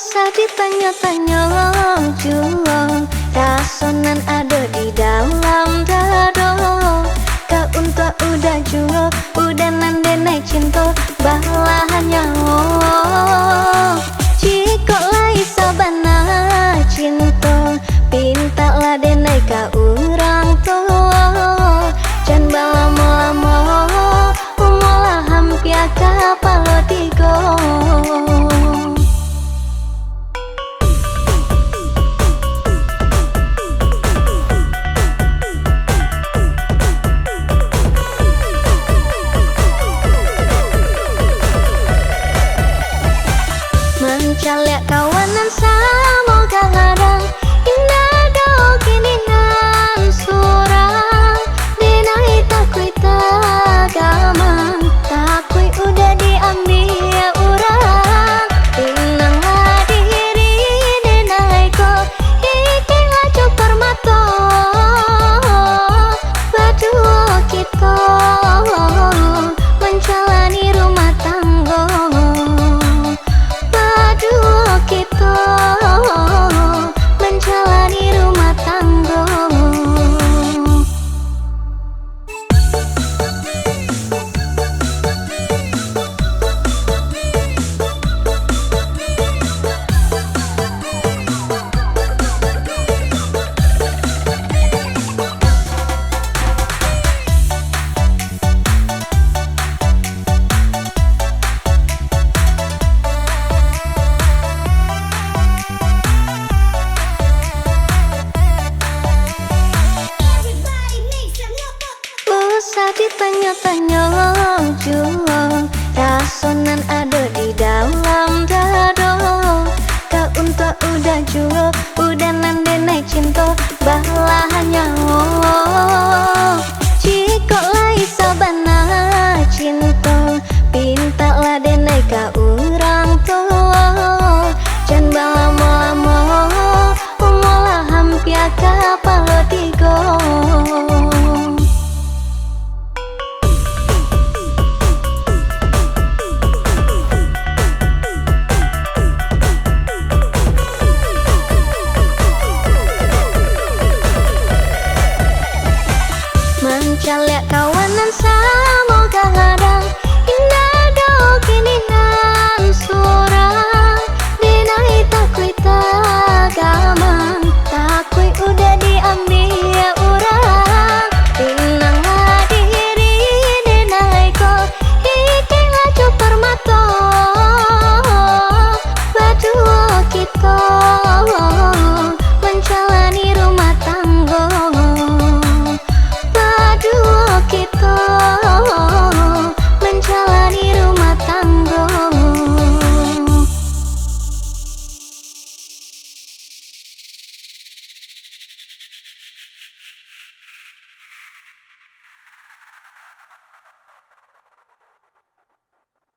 Usah ditanya-tanya jual, rasonan ada di dalam dado. Kau untuk udah jual, udah nande naik cinta balahannya. Jika lai sabana cinta, pintalah denai ka urang tua. Jan balamo-lamo, umolah hampia ka palotigo. Mencalek kawanan sama kadang indah dao kini nan surang dinai takui tagamang takui udah diambil urang inang hadiri dinai ko hiking acu permato berdua kita menjalani rumah tangga. Kita menjalani rumah tangga. Usah ditanya-tanya jual, rasonan ada di dalam dado. Kau untuk udah jual, udah